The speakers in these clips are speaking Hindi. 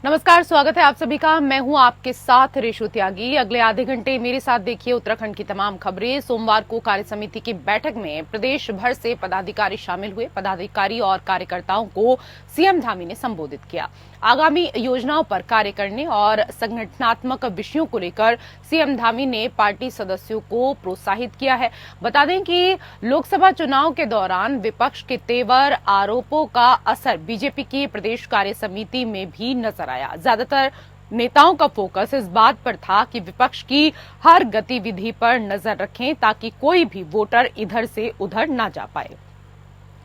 नमस्कार, स्वागत है आप सभी का। मैं हूं आपके साथ रेशु त्यागी। अगले आधे घंटे मेरे साथ देखिए उत्तराखंड की तमाम खबरें। सोमवार को कार्य समिति की बैठक में प्रदेश भर से पदाधिकारी शामिल हुए। पदाधिकारी और कार्यकर्ताओं को सीएम धामी ने संबोधित किया। आगामी योजनाओं पर कार्य करने और संगठनात्मक विषयों को लेकर सीएम धामी ने पार्टी सदस्यों को प्रोत्साहित किया है। बता दें कि लोकसभा चुनाव के दौरान विपक्ष के तेवर आरोपों का असर बीजेपी की प्रदेश कार्य समिति में भी नजर आया। ज्यादातर नेताओं का फोकस इस बात पर था कि विपक्ष की हर गतिविधि पर नजर रखें ताकि कोई भी वोटर इधर से उधर न जा पाए।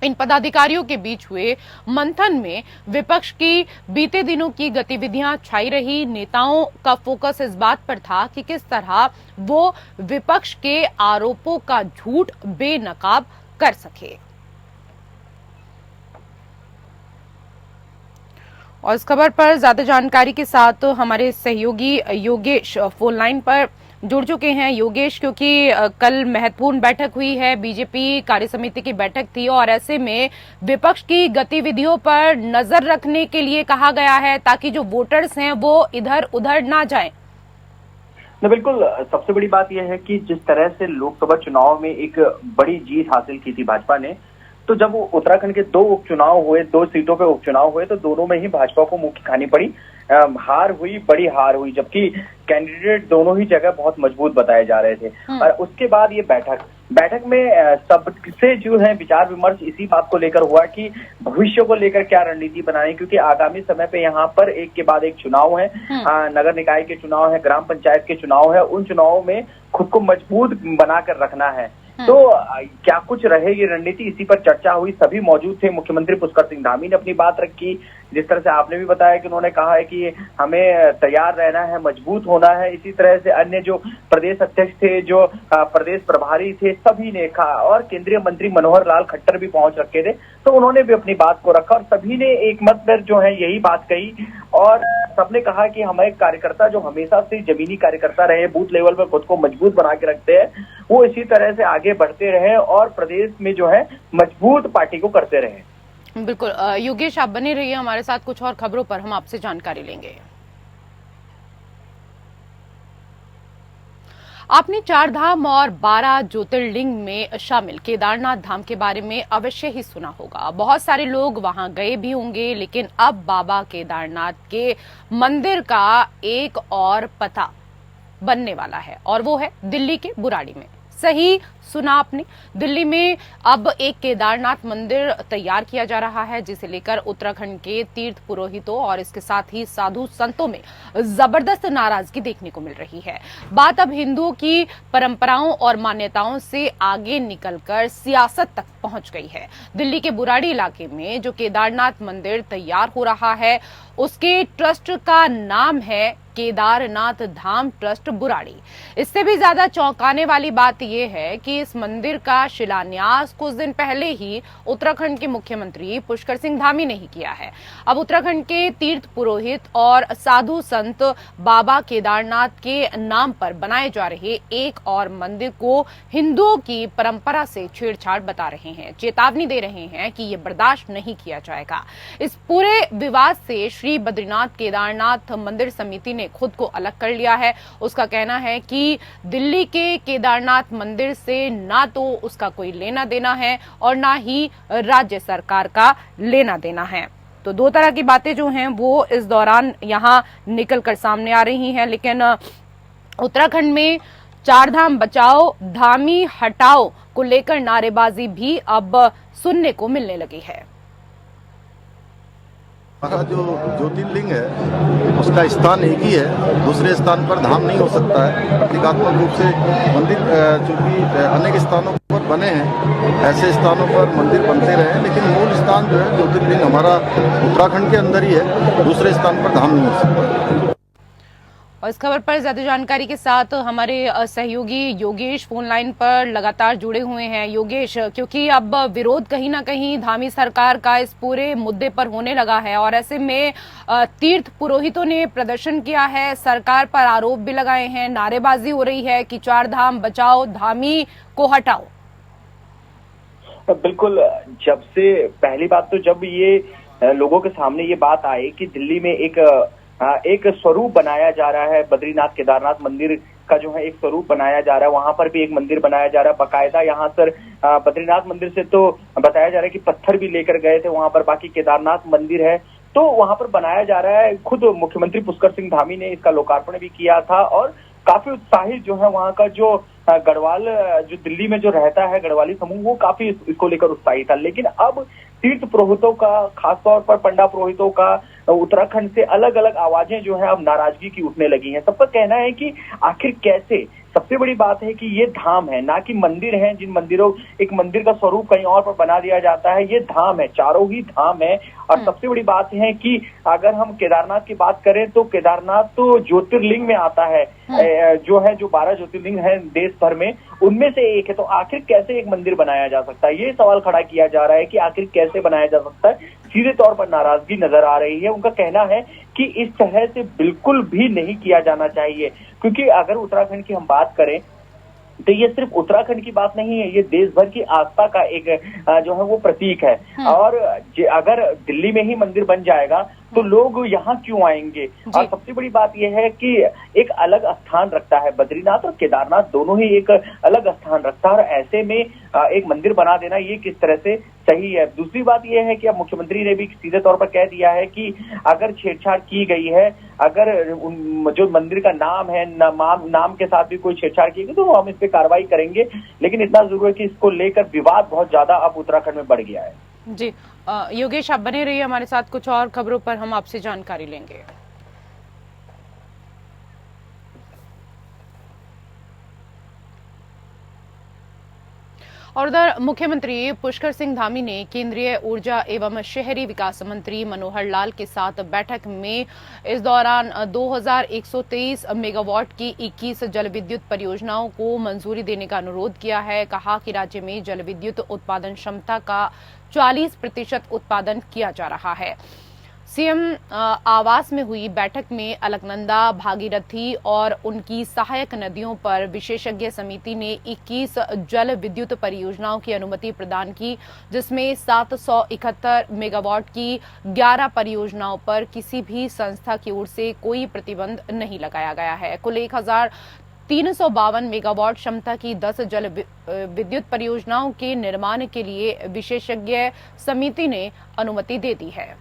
इन पदाधिकारियों के बीच हुए मंथन में विपक्ष की बीते दिनों की गतिविधियां छाई रही। नेताओं का फोकस इस बात पर था कि किस तरह वो विपक्ष के आरोपों का झूठ बेनकाब कर सके। और इस खबर पर ज्यादा जानकारी के साथ हमारे सहयोगी योगेश फोन लाइन पर जुड़ चुके हैं। योगेश, क्योंकि कल महत्वपूर्ण बैठक हुई है, बीजेपी कार्य समिति की बैठक थी और ऐसे में विपक्ष की गतिविधियों पर नजर रखने के लिए कहा गया है ताकि जो वोटर्स हैं वो इधर उधर ना जाएं। बिल्कुल, सबसे बड़ी बात यह है कि जिस तरह से लोकसभा चुनाव में एक बड़ी जीत हासिल की थी भाजपा ने, तो जब उत्तराखंड के दो उपचुनाव हुए, दो सीटों पे उपचुनाव हुए, तो दोनों में ही भाजपा को मुंह की खानी पड़ी। हार हुई, बड़ी हार हुई, जबकि कैंडिडेट दोनों ही जगह बहुत मजबूत बताए जा रहे थे। और उसके बाद ये बैठक में सबसे जो है विचार विमर्श इसी बात को लेकर हुआ कि भविष्य को लेकर क्या रणनीति बनाए, क्योंकि आगामी समय पे यहाँ पर एक के बाद एक चुनाव है। नगर निकाय के चुनाव है, ग्राम पंचायत के चुनाव है। उन चुनावों में खुद को मजबूत बनाकर रखना है। तो क्या कुछ रहेगी रणनीति, इसी पर चर्चा हुई। सभी मौजूद थे। मुख्यमंत्री पुष्कर सिंह धामी ने अपनी बात रखी। जिस तरह से आपने भी बताया कि उन्होंने कहा है कि हमें तैयार रहना है, मजबूत होना है। इसी तरह से अन्य जो प्रदेश अध्यक्ष थे, जो प्रदेश प्रभारी थे, सभी ने कहा, और केंद्रीय मंत्री मनोहर लाल खट्टर भी पहुंच रखे थे, तो उन्होंने भी अपनी बात को रखा और सभी ने एक मत पर जो है यही बात कही। और सबने कहा कि हमारे कार्यकर्ता जो हमेशा से जमीनी कार्यकर्ता रहे, बूथ लेवल पर खुद को मजबूत बना के रखते हैं, वो इसी तरह से आगे बढ़ते रहे और प्रदेश में जो है मजबूत पार्टी को करते रहे। बिल्कुल योगेश, आप बने रहिए हमारे साथ, कुछ और खबरों पर हम आपसे जानकारी लेंगे। आपने 4 धाम और 12 ज्योतिर्लिंग में शामिल केदारनाथ धाम के बारे में अवश्य ही सुना होगा। बहुत सारे लोग वहां गए भी होंगे, लेकिन अब बाबा केदारनाथ के मंदिर का एक और पता बनने वाला है और वो है दिल्ली के बुराड़ी में। सही सुना आपने, दिल्ली में अब एक केदारनाथ मंदिर तैयार किया जा रहा है, जिसे लेकर उत्तराखंड के तीर्थ पुरोहितों और इसके साथ ही साधु संतों में जबरदस्त नाराजगी देखने को मिल रही है। बात अब हिंदुओं की परंपराओं और मान्यताओं से आगे निकलकर सियासत तक पहुंच गई है। दिल्ली के बुराड़ी इलाके में जो केदारनाथ मंदिर तैयार हो रहा है, उसके ट्रस्ट का नाम है केदारनाथ धाम ट्रस्ट बुराड़ी। इससे भी ज्यादा चौंकाने वाली बात यह है कि इस मंदिर का शिलान्यास कुछ दिन पहले ही उत्तराखंड के मुख्यमंत्री पुष्कर सिंह धामी ने ही किया है। अब उत्तराखंड के तीर्थ पुरोहित और साधु संत बाबा केदारनाथ के नाम पर बनाए जा रहे एक और मंदिर को हिंदुओं की परंपरा से छेड़छाड़ बता रहे हैं, चेतावनी दे रहे हैं कि ये बर्दाश्त नहीं किया जाएगा। इस पूरे विवाद से श्री बद्रीनाथ केदारनाथ मंदिर समिति ने खुद को अलग कर लिया है। उसका कहना है कि दिल्ली के केदारनाथ मंदिर से ना तो उसका कोई लेना देना है और ना ही राज्य सरकार का लेना देना है। तो दो तरह की बातें जो हैं वो इस दौरान यहां निकलकर सामने आ रही हैं। लेकिन उत्तराखंड में 4 धाम बचाओ, धामी हटाओ को लेकर नारेबाजी भी अब सुनने को मिलने लगी है। हमारा जो ज्योतिर्लिंग है उसका स्थान एक ही है, दूसरे स्थान पर धाम नहीं हो सकता है। प्रतीकात्मक रूप से मंदिर चूंकि अनेक स्थानों पर बने हैं, ऐसे स्थानों पर मंदिर बनते रहे, लेकिन मूल स्थान जो है ज्योतिर्लिंग हमारा उत्तराखंड के अंदर ही है, दूसरे स्थान पर धाम नहीं हो सकता। और इस खबर पर ज्यादा जानकारी के साथ हमारे सहयोगी योगेश फोन लाइन पर लगातार जुड़े हुए हैं। योगेश, क्योंकि अब विरोध कहीं ना कहीं धामी सरकार का इस पूरे मुद्दे पर होने लगा है और ऐसे में तीर्थ पुरोहितों ने प्रदर्शन किया है, सरकार पर आरोप भी लगाए हैं, नारेबाजी हो रही है कि 4 धाम बचाओ, धामी को हटाओ। बिल्कुल, जब से पहली बात तो जब ये लोगों के सामने ये बात आई कि दिल्ली में एक एक स्वरूप बनाया जा रहा है। बद्रीनाथ केदारनाथ मंदिर का जो है एक स्वरूप बनाया जा रहा है, वहां पर भी एक मंदिर बनाया जा रहा है बाकायदा। यहाँ सर बद्रीनाथ मंदिर से तो बताया जा रहा है कि पत्थर भी लेकर गए थे वहां पर, बाकी केदारनाथ मंदिर है तो वहां पर बनाया जा रहा है। खुद मुख्यमंत्री पुष्कर सिंह धामी ने इसका लोकार्पण भी किया था और काफी उत्साहित जो है वहां का जो गढ़वाल जो दिल्ली में जो रहता है गढ़वाली समूह, वो काफी इसको लेकर उत्साहित था। लेकिन अब तीर्थ पुरोहितों का, खासतौर पर पंडा पुरोहितों का उत्तराखंड से अलग अलग आवाजें जो है अब नाराजगी की उठने लगी हैं। सबका कहना है कि आखिर कैसे, सबसे बड़ी बात है कि ये धाम है ना कि मंदिर है। जिन मंदिरों, एक मंदिर का स्वरूप कहीं और पर बना दिया जाता है, ये धाम है, चारों ही धाम है। और सबसे बड़ी बात है कि अगर हम केदारनाथ की बात करें तो केदारनाथ तो ज्योतिर्लिंग में आता है, जो है जो 12 ज्योतिर्लिंग है देश भर में, उनमें से एक है। तो आखिर कैसे एक मंदिर बनाया जा सकता है, ये सवाल खड़ा किया जा रहा है कि आखिर कैसे बनाया जा सकता है। सीधे तौर पर नाराजगी नजर आ रही है। उनका कहना है कि इस तरह से बिल्कुल भी नहीं किया जाना चाहिए, क्योंकि अगर उत्तराखंड की हम बात करें तो ये सिर्फ उत्तराखंड की बात नहीं है, ये देश भर की आस्था का एक जो है वो प्रतीक है। और अगर दिल्ली में ही मंदिर बन जाएगा तो लोग यहाँ क्यों आएंगे। और सबसे बड़ी बात यह है कि एक अलग स्थान रखता है, बद्रीनाथ और केदारनाथ दोनों ही एक अलग स्थान रखता है, और ऐसे में एक मंदिर बना देना ये किस तरह से सही है। दूसरी बात यह है कि अब मुख्यमंत्री ने भी सीधे तौर पर कह दिया है कि अगर छेड़छाड़ की गई है, अगर जो मंदिर का नाम है, नाम के साथ भी कोई छेड़छाड़ की गई तो हम इस पे कार्रवाई करेंगे। लेकिन इतना जरूर है कि इसको लेकर विवाद बहुत ज्यादा अब उत्तराखंड में बढ़ गया है। जी योगेश, आप बने रहिए हमारे साथ, कुछ और खबरों पर हम आपसे जानकारी लेंगे। और उधर मुख्यमंत्री पुष्कर सिंह धामी ने केंद्रीय ऊर्जा एवं शहरी विकास मंत्री मनोहर लाल के साथ बैठक में इस दौरान 2123 मेगावाट की 21 जल विद्युत परियोजनाओं को मंजूरी देने का अनुरोध किया है। कहा कि राज्य में जल विद्युत उत्पादन क्षमता का 40% उत्पादन किया जा रहा है। सीएम आवास में हुई बैठक में अलकनंदा, भागीरथी और उनकी सहायक नदियों पर विशेषज्ञ समिति ने 21 जल विद्युत परियोजनाओं की अनुमति प्रदान की, जिसमें 771 मेगावाट की 11 परियोजनाओं पर किसी भी संस्था की ओर से कोई प्रतिबंध नहीं लगाया गया है। कुल 1352 मेगावाट क्षमता की 10 जल विद्युत परियोजनाओं के निर्माण के लिए विशेषज्ञ समिति ने अनुमति दे दी है।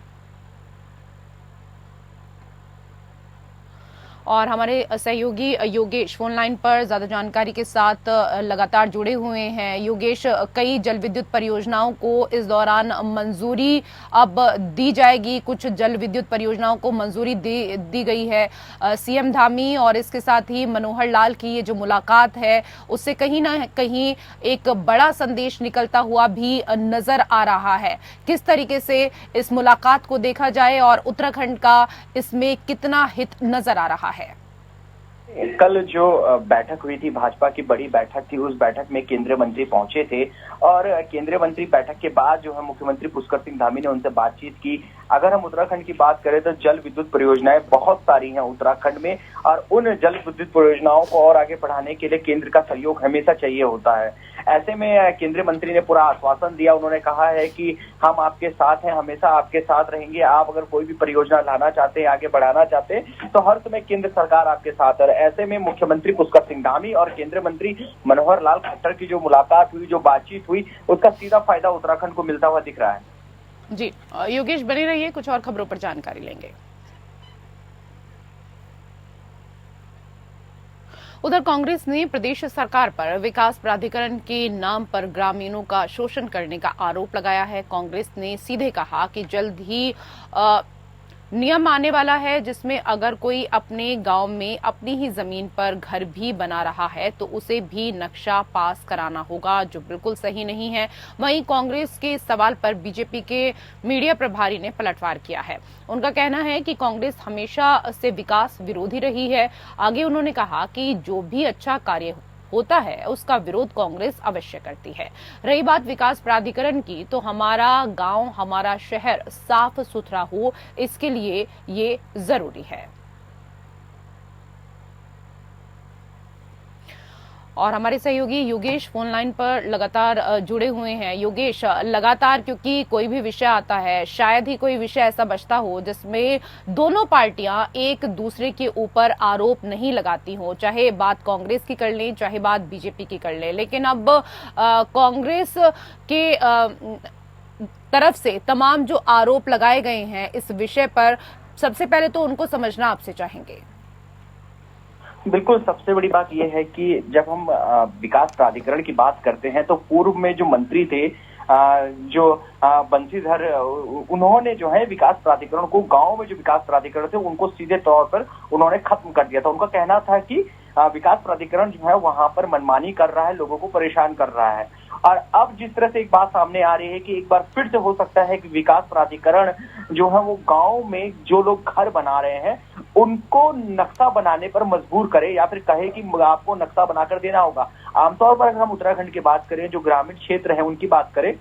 और हमारे सहयोगी योगेश फोन लाइन पर ज्यादा जानकारी के साथ लगातार जुड़े हुए हैं। योगेश, कई जल विद्युत परियोजनाओं को इस दौरान मंजूरी अब दी जाएगी, कुछ जल विद्युत परियोजनाओं को मंजूरी दी गई है। सीएम धामी और इसके साथ ही मनोहर लाल की ये जो मुलाकात है उससे कहीं ना कहीं एक बड़ा संदेश निकलता हुआ भी नजर आ रहा है। किस तरीके से इस मुलाकात को देखा जाए और उत्तराखंड का इसमें कितना हित नजर आ रहा है? कल जो बैठक हुई थी, भाजपा की बड़ी बैठक थी, उस बैठक में केंद्रीय मंत्री पहुंचे थे और केंद्रीय मंत्री बैठक के बाद जो है मुख्यमंत्री पुष्कर सिंह धामी ने उनसे बातचीत की। अगर हम उत्तराखंड की बात करें तो जल विद्युत परियोजनाएं बहुत सारी हैं उत्तराखंड में, और उन जल विद्युत परियोजनाओं को और आगे बढ़ाने के लिए केंद्र का सहयोग हमेशा चाहिए होता है। ऐसे में केंद्रीय मंत्री ने पूरा आश्वासन दिया। उन्होंने कहा है कि हम आपके साथ हैं, हमेशा आपके साथ रहेंगे। आप अगर कोई भी परियोजना लाना चाहते हैं, आगे बढ़ाना चाहते हैं तो हर समय केंद्र सरकार आपके साथ है। ऐसे में मुख्यमंत्री पुष्कर सिंह धामी और केंद्रीय मंत्री मनोहर लाल खट्टर की जो मुलाकात हुई, जो बातचीत हुई, उसका सीधा फायदा उत्तराखंड को मिलता हुआ दिख रहा है। जी योगेश, बने रहिए, कुछ और खबरों पर जानकारी लेंगे। उधर कांग्रेस ने प्रदेश सरकार पर विकास प्राधिकरण के नाम पर ग्रामीणों का शोषण करने का आरोप लगाया है। कांग्रेस ने सीधे कहा कि जल्द ही नियम आने वाला है जिसमें अगर कोई अपने गांव में अपनी ही जमीन पर घर भी बना रहा है तो उसे भी नक्शा पास कराना होगा, जो बिल्कुल सही नहीं है। वहीं कांग्रेस के सवाल पर बीजेपी के मीडिया प्रभारी ने पलटवार किया है। उनका कहना है कि कांग्रेस हमेशा से विकास विरोधी रही है। आगे उन्होंने कहा कि जो भी अच्छा कार्य होता है उसका विरोध कांग्रेस अवश्य करती है। रही बात विकास प्राधिकरण की, तो हमारा गांव, हमारा शहर साफ सुथरा हो, इसके लिए ये जरूरी है। और हमारे सहयोगी योगेश फोन लाइन पर लगातार जुड़े हुए हैं। योगेश, लगातार क्योंकि कोई भी विषय आता है, शायद ही कोई विषय ऐसा बचता हो जिसमें दोनों पार्टियां एक दूसरे के ऊपर आरोप नहीं लगाती हो, चाहे बात कांग्रेस की कर लें चाहे बात बीजेपी की कर लें। लेकिन अब कांग्रेस के तरफ से तमाम जो आरोप लगाए गए हैं इस विषय पर, सबसे पहले तो उनको समझना आपसे चाहेंगे। बिल्कुल, सबसे बड़ी बात यह है कि जब हम विकास प्राधिकरण की बात करते हैं तो पूर्व में जो मंत्री थे जो बंशीधर, उन्होंने जो है विकास प्राधिकरण को, गांव में जो विकास प्राधिकरण थे उनको सीधे तौर पर उन्होंने खत्म कर दिया था। उनका कहना था कि विकास प्राधिकरण जो है वहां पर मनमानी कर रहा है, लोगों को परेशान कर रहा है। और अब जिस तरह से एक बात सामने आ रही है कि एक बार फिर से हो सकता है कि विकास प्राधिकरण जो है वो गांव में जो लोग घर बना रहे हैं उनको नक्शा बनाने पर मजबूर करे या फिर कहे कि आपको नक्शा बनाकर देना होगा। आमतौर पर अगर हम उत्तराखंड की बात करें, जो ग्रामीण क्षेत्र है उनकी बात करें,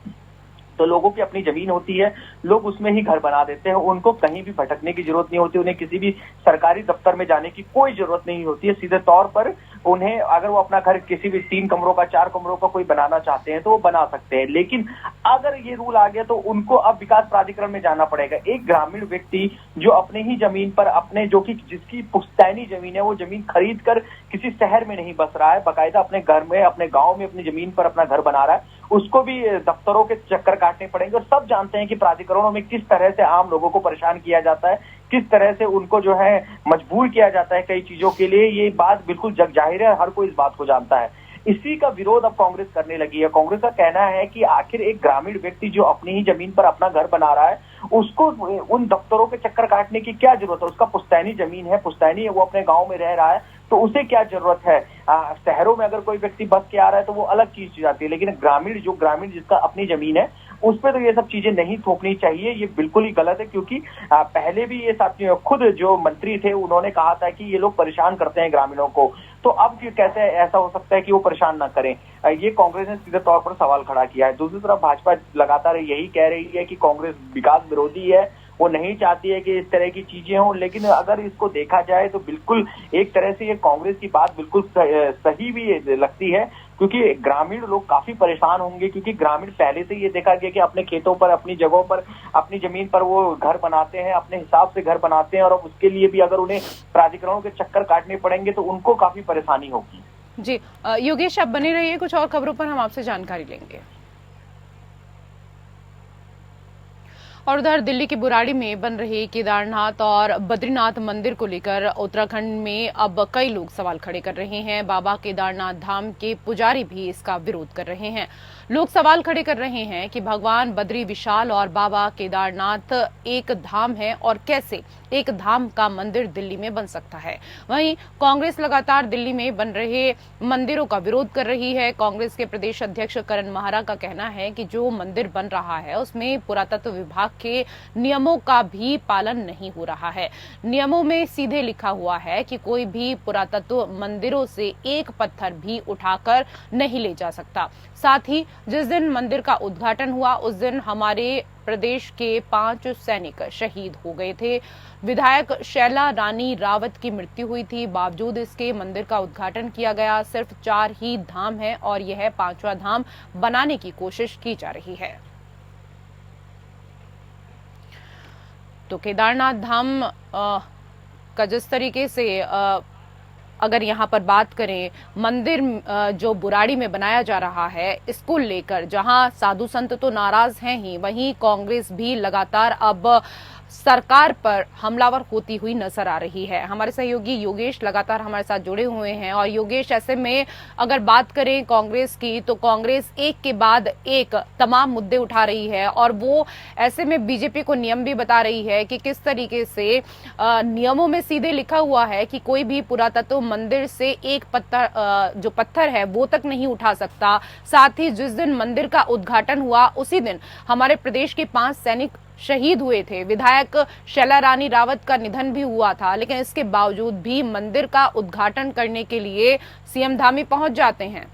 तो लोगों की अपनी जमीन होती है, लोग उसमें ही घर बना देते हैं, उनको कहीं भी भटकने की जरूरत नहीं होती, उन्हें किसी भी सरकारी दफ्तर में जाने की कोई जरूरत नहीं होती है। सीधे तौर पर उन्हें अगर वो अपना घर किसी भी 3 कमरों का 4 कमरों का कोई बनाना चाहते हैं तो वो बना सकते हैं। लेकिन अगर ये रूल आ गया तो उनको अब विकास प्राधिकरण में जाना पड़ेगा। एक ग्रामीण व्यक्ति जो अपने ही जमीन पर, अपने जो कि जिसकी पुश्तैनी जमीन है, वो जमीन खरीद कर किसी शहर में नहीं बस रहा है, बाकायदा अपने घर में, अपने गांव में, अपनी जमीन पर अपना घर बना रहा है, उसको भी दफ्तरों के चक्कर काटने पड़ेंगे। और सब जानते हैं कि प्राधिकरणों में किस तरह से आम लोगों को परेशान किया जाता है, किस तरह से उनको जो है मजबूर किया जाता है कई चीजों के लिए। ये बात बिल्कुल जग जाहिर है, हर कोई इस बात को जानता है। इसी का विरोध अब कांग्रेस करने लगी है। कांग्रेस का कहना है कि आखिर एक ग्रामीण व्यक्ति जो अपनी ही जमीन पर अपना घर बना रहा है, उसको उन दफ्तरों के चक्कर काटने की क्या जरूरत है। उसका पुश्तैनी जमीन है, पुश्तैनी है, वो अपने गांव में रह रहा है, तो उसे क्या जरूरत है। शहरों में अगर कोई व्यक्ति बस के आ रहा है तो वो अलग चीज जाती है, लेकिन ग्रामीण जिसका अपनी जमीन है उस पर तो ये सब चीजें नहीं थोपनी चाहिए। ये बिल्कुल ही गलत है, क्योंकि पहले भी ये सब खुद जो मंत्री थे उन्होंने कहा था कि ये लोग परेशान करते हैं ग्रामीणों को, तो अब कैसे ऐसा हो सकता है कि वो परेशान ना करें। ये कांग्रेस ने सीधे तौर पर सवाल खड़ा किया है। दूसरी तरफ भाजपा लगातार यही कह रही है कि कांग्रेस विकास विरोधी है, वो नहीं चाहती है कि इस तरह की चीजें हों। लेकिन अगर इसको देखा जाए तो बिल्कुल एक तरह से ये कांग्रेस की बात बिल्कुल सही भी लगती है, क्योंकि ग्रामीण लोग काफी परेशान होंगे, क्योंकि ग्रामीण पहले से ये देखा गया कि अपने खेतों पर, अपनी जगहों पर, अपनी जमीन पर वो घर बनाते हैं, अपने हिसाब से घर बनाते हैं, और अब उसके लिए भी अगर उन्हें प्राधिकरणों के चक्कर काटने पड़ेंगे तो उनको काफी परेशानी होगी। जी योगेश, आप बने रहिए, कुछ और खबरों पर हम आपसे जानकारी लेंगे। और उधर दिल्ली के बुराड़ी में बन रहे केदारनाथ और बद्रीनाथ मंदिर को लेकर उत्तराखंड में अब कई लोग सवाल खड़े कर रहे हैं। बाबा केदारनाथ धाम के पुजारी भी इसका विरोध कर रहे हैं। लोग सवाल खड़े कर रहे हैं कि भगवान बद्री विशाल और बाबा केदारनाथ एक धाम है, और कैसे एक धाम का मंदिर दिल्ली में बन सकता है। वहीं कांग्रेस लगातार दिल्ली में बन रहे मंदिरों का विरोध कर रही है। कांग्रेस के प्रदेश अध्यक्ष करण माहरा का कहना है कि जो मंदिर बन रहा है उसमें पुरातत्व विभाग के नियमों का भी पालन नहीं हो रहा है। नियमों में सीधे लिखा हुआ है कि कोई भी पुरातत्व मंदिरों से एक पत्थर भी उठाकर नहीं ले जा सकता। साथ ही जिस दिन मंदिर का उद्घाटन हुआ उस दिन हमारे प्रदेश के 5 सैनिक शहीद हो गए थे। विधायक शैला रानी रावत की मृत्यु हुई थी, बावजूद इसके मंदिर का उद्घाटन किया गया। सिर्फ 4 ही धाम है और यह 5वां धाम बनाने की कोशिश की जा रही है। तो केदारनाथ धाम का जिस तरीके से अगर यहाँ पर बात करें, मंदिर जो बुराड़ी में बनाया जा रहा है इसको लेकर जहां साधु संत तो नाराज हैं ही, वहीं कांग्रेस भी लगातार अब सरकार पर हमलावर होती हुई नजर आ रही है। हमारे सहयोगी योगेश लगातार हमारे साथ जुड़े हुए हैं। और योगेश, ऐसे में अगर बात करें कांग्रेस की, तो कांग्रेस एक के बाद एक तमाम मुद्दे उठा रही है, और वो ऐसे में बीजेपी को नियम भी बता रही है कि किस तरीके से नियमों में सीधे लिखा हुआ है कि कोई भी पुरातत्व मंदिर से एक जो पत्थर है वो तक नहीं उठा सकता। साथ ही जिस दिन मंदिर का उद्घाटन हुआ उसी दिन हमारे प्रदेश के 5 सैनिक शहीद हुए थे। विधायक शैला रानी रावत का निधन भी हुआ था, लेकिन इसके बावजूद भी मंदिर का उद्घाटन करने के लिए सीएम धामी पहुंच जाते हैं।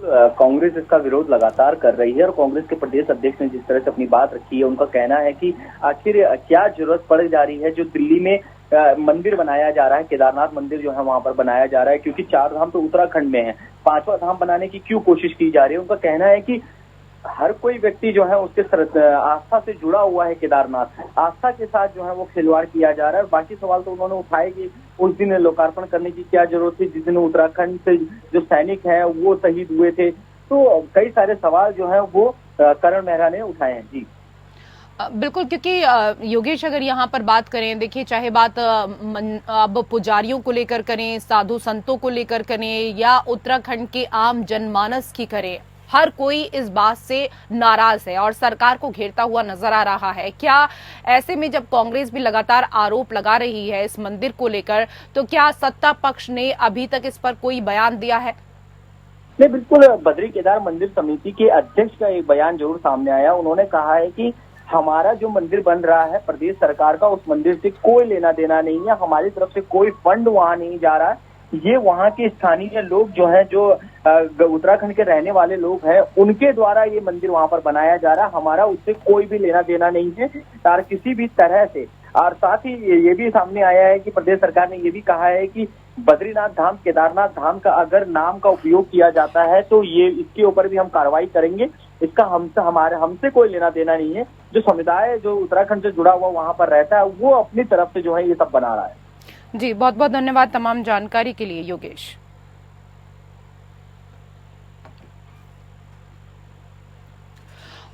कांग्रेस इसका विरोध लगातार कर रही है और कांग्रेस के प्रदेश अध्यक्ष ने जिस तरह से अपनी बात रखी है, उनका कहना है कि आखिर क्या जरूरत पड़ जा रही है जो दिल्ली में मंदिर बनाया जा रहा है, केदारनाथ मंदिर जो है वहां पर बनाया जा रहा है, क्योंकि 4 धाम तो उत्तराखंड में है, 5वां धाम बनाने की क्यों कोशिश की जा रही है। उनका कहना है कि हर कोई व्यक्ति जो है उसके आस्था से जुड़ा हुआ है, केदारनाथ आस्था के साथ जो है वो खिलवाड़ किया जा रहा है। बाकी सवाल तो उन्होंने उठाए कि उस दिन लोकार्पण करने की क्या जरूरत थी जिस दिन उत्तराखंड से जो सैनिक हैं वो शहीद हुए थे। तो कई सारे सवाल जो है वो करण मेहरा ने उठाए हैं। जी बिल्कुल, क्योंकि योगेश अगर यहाँ पर बात करें, देखिए चाहे बात अब पुजारियों को लेकर करें, साधु संतों को लेकर करें या उत्तराखंड के आम जनमानस की करें, हर कोई इस बात से नाराज है और सरकार को घेरता हुआ नजर आ रहा है। क्या ऐसे में जब कांग्रेस भी लगातार आरोप लगा रही है इस मंदिर को लेकर, तो क्या सत्ता पक्ष ने अभी तक इस पर कोई बयान दिया है? नहीं, बिल्कुल, बद्री केदार मंदिर समिति के अध्यक्ष का एक बयान जरूर सामने आया। उन्होंने कहा है कि हमारा जो मंदिर बन रहा है प्रदेश सरकार का, उस मंदिर से कोई लेना देना नहीं है, हमारी तरफ से कोई फंड वहां नहीं जा रहा है। ये वहाँ के स्थानीय लोग जो हैं, जो उत्तराखंड के रहने वाले लोग हैं, उनके द्वारा ये मंदिर वहां पर बनाया जा रहा है, हमारा उससे कोई भी लेना देना नहीं है और किसी भी तरह से। और साथ ही ये भी सामने आया है कि प्रदेश सरकार ने ये भी कहा है कि बद्रीनाथ धाम, केदारनाथ धाम का अगर नाम का उपयोग किया जाता है तो ये इसके ऊपर भी हम कार्रवाई करेंगे, इसका हमसे कोई लेना देना नहीं है। जो समुदाय जो उत्तराखंड से जुड़ा हुआ वहां पर रहता है वो अपनी तरफ से जो है ये सब बना रहा है। जी, बहुत बहुत धन्यवाद तमाम जानकारी के लिए योगेश।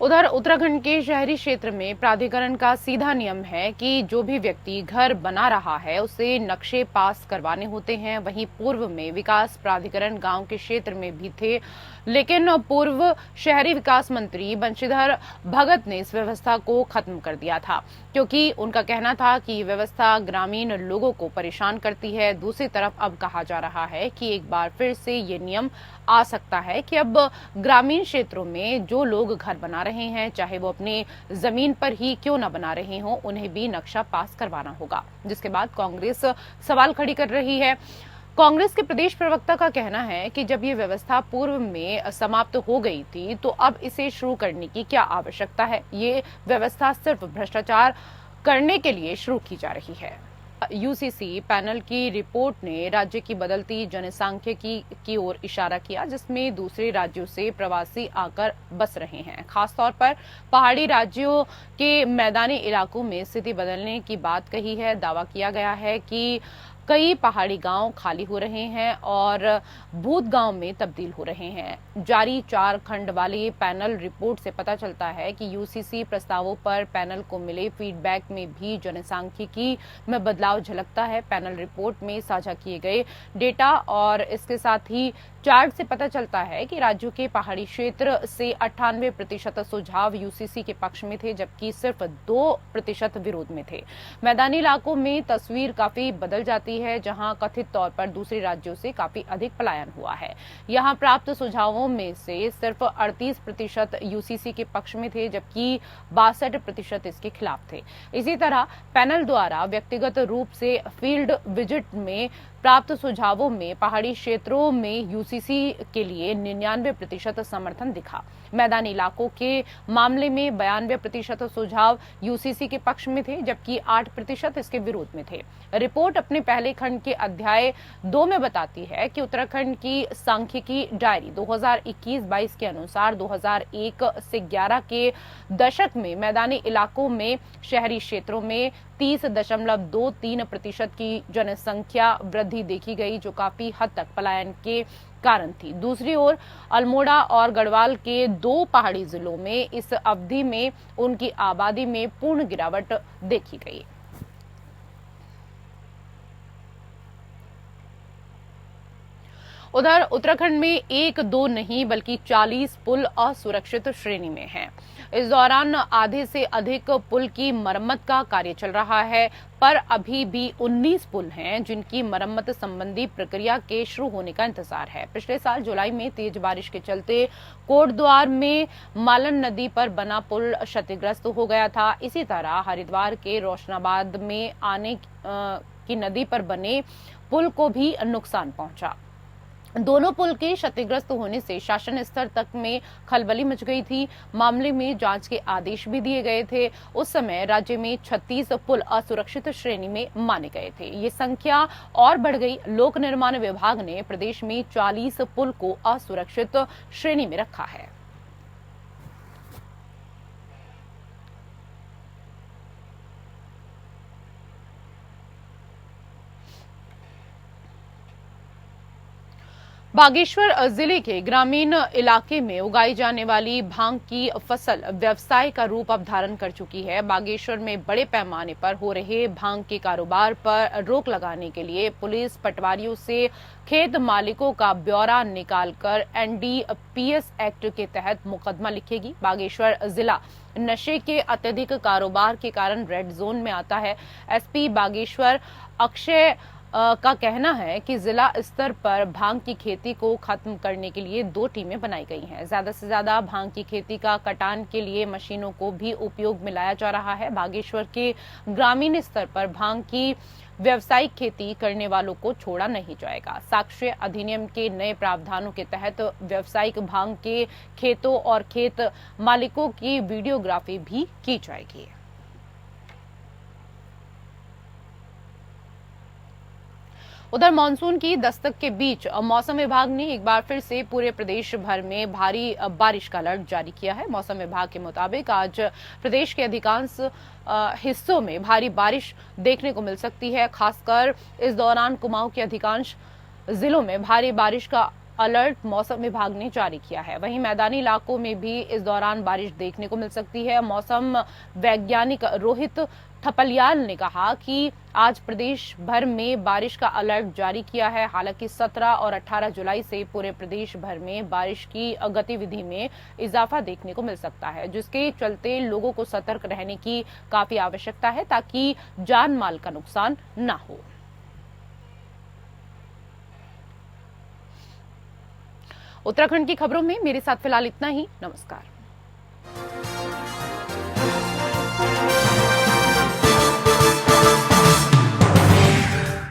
उधर उत्तराखंड के शहरी क्षेत्र में प्राधिकरण का सीधा नियम है कि जो भी व्यक्ति घर बना रहा है उसे नक्शे पास करवाने होते हैं। वहीं पूर्व में विकास प्राधिकरण गांव के क्षेत्र में भी थे, लेकिन पूर्व शहरी विकास मंत्री बंशीधर भगत ने इस व्यवस्था को खत्म कर दिया था, क्योंकि उनका कहना था कि ये व्यवस्था ग्रामीण लोगों को परेशान करती है। दूसरी तरफ अब कहा जा रहा है कि एक बार फिर से ये नियम आ सकता है कि अब ग्रामीण क्षेत्रों में जो लोग घर बना रहे हैं, चाहे वो अपनी जमीन पर ही क्यों न बना रहे हों, उन्हें भी नक्शा पास करवाना होगा, जिसके बाद कांग्रेस सवाल खड़ी कर रही है। कांग्रेस के प्रदेश प्रवक्ता का कहना है कि जब ये व्यवस्था पूर्व में समाप्त हो गई थी तो अब इसे शुरू करने की क्या आवश्यकता है। ये व्यवस्था सिर्फ भ्रष्टाचार करने के लिए शुरू की जा रही है। यूसीसी पैनल की रिपोर्ट ने राज्य की बदलती जनसांख्यिकी की ओर इशारा किया, जिसमें दूसरे राज्यों से प्रवासी आकर बस रहे हैं। खासतौर पर पहाड़ी राज्यों के मैदानी इलाकों में स्थिति बदलने की बात कही है। दावा किया गया है कि कई पहाड़ी गांव खाली हो रहे हैं और भूत गांव में तब्दील हो रहे हैं। जारी 4 खंड वाली पैनल रिपोर्ट से पता चलता है कि यूसीसी प्रस्तावों पर पैनल को मिले फीडबैक में भी जनसांख्यिकी में बदलाव झलकता है। पैनल रिपोर्ट में साझा किए गए डेटा और इसके साथ ही चार्ट से पता चलता है कि राज्यों के पहाड़ी क्षेत्र से 98% सुझाव यूसीसी के पक्ष में थे, जबकि सिर्फ 2% विरोध में थे। मैदानी इलाकों में तस्वीर काफी बदल जाती है, जहां कथित तौर पर दूसरे राज्यों से काफी अधिक पलायन हुआ है। यहां प्राप्त सुझावों में से सिर्फ 38% यूसीसी के पक्ष में थे, जबकि 62% इसके खिलाफ थे। इसी तरह पैनल द्वारा व्यक्तिगत रूप से फील्ड विजिट में प्राप्त सुझावों में पहाड़ी क्षेत्रों में यूसीसी के लिए 99% समर्थन दिखा। मैदानी इलाकों के मामले में 92% सुझाव यूसीसी के पक्ष में थे, जबकि 8% इसके विरोध में थे। रिपोर्ट अपने पहले खंड के अध्याय 2 में बताती है कि उत्तराखंड की सांख्यिकी डायरी 2021-22 के अनुसार 2001 से 11 के दशक में मैदानी इलाकों में शहरी क्षेत्रों में 30.23% की जनसंख्या वृद्धि देखी गई, जो काफी हद तक पलायन के कारण थी। दूसरी ओर अल्मोड़ा और गढ़वाल के 2 पहाड़ी जिलों में इस अवधि में उनकी आबादी में पूर्ण गिरावट देखी गई। उधर उत्तराखंड में 1-2 नहीं बल्कि 40 पुल असुरक्षित श्रेणी में हैं। इस दौरान आधे से अधिक पुल की मरम्मत का कार्य चल रहा है, पर अभी भी 19 पुल हैं जिनकी मरम्मत संबंधी प्रक्रिया के शुरू होने का इंतजार है। पिछले साल जुलाई में तेज बारिश के चलते कोटद्वार में मालन नदी पर बना पुल क्षतिग्रस्त हो गया था। इसी तरह हरिद्वार के रोशनाबाद में आने की नदी पर बने पुल को भी नुकसान पहुंचा। दोनों पुल के क्षतिग्रस्त होने से शासन स्तर तक में खलबली मच गई थी। मामले में जांच के आदेश भी दिए गए थे। उस समय राज्य में 36 पुल असुरक्षित श्रेणी में माने गए थे। ये संख्या और बढ़ गई। लोक निर्माण विभाग ने प्रदेश में 40 पुल को असुरक्षित श्रेणी में रखा है। बागेश्वर जिले के ग्रामीण इलाके में उगाई जाने वाली भांग की फसल व्यवसाय का रूप अब धारण कर चुकी है। बागेश्वर में बड़े पैमाने पर हो रहे भांग के कारोबार पर रोक लगाने के लिए पुलिस पटवारियों से खेत मालिकों का ब्यौरा निकालकर NDPS एक्ट के तहत मुकदमा लिखेगी। बागेश्वर जिला नशे के अत्यधिक कारोबार के कारण रेड जोन में आता है। SP बागेश्वर अक्षय का कहना है कि जिला स्तर पर भांग की खेती को खत्म करने के लिए 2 टीमें बनाई गई हैं। ज्यादा से ज्यादा भांग की खेती का कटान के लिए मशीनों को भी उपयोग में लाया जा रहा है। बागेश्वर के ग्रामीण स्तर पर भांग की व्यावसायिक खेती करने वालों को छोड़ा नहीं जाएगा। साक्ष्य अधिनियम के नए प्रावधानों के तहत व्यावसायिक भांग के खेतों और खेत मालिकों की वीडियोग्राफी भी की जाएगी। उधर मानसून की दस्तक के बीच मौसम विभाग ने एक बार फिर से पूरे प्रदेश भर में भारी बारिश का अलर्ट जारी किया है। मौसम विभाग के मुताबिक आज प्रदेश के अधिकांश हिस्सों में भारी बारिश देखने को मिल सकती है। खासकर इस दौरान कुमाऊं के अधिकांश जिलों में भारी बारिश का अलर्ट मौसम विभाग ने जारी किया है। वहीं मैदानी इलाकों में भी इस दौरान बारिश देखने को मिल सकती है। मौसम वैज्ञानिक रोहित थपलियाल ने कहा कि आज प्रदेश भर में बारिश का अलर्ट जारी किया है। हालांकि 17 और 18 जुलाई से पूरे प्रदेश भर में बारिश की गतिविधि में इजाफा देखने को मिल सकता है, जिसके चलते लोगों को सतर्क रहने की काफी आवश्यकता है ताकि जान माल का नुकसान न हो। उत्तराखंड की खबरों में मेरे साथ फिलहाल इतना ही। नमस्कार।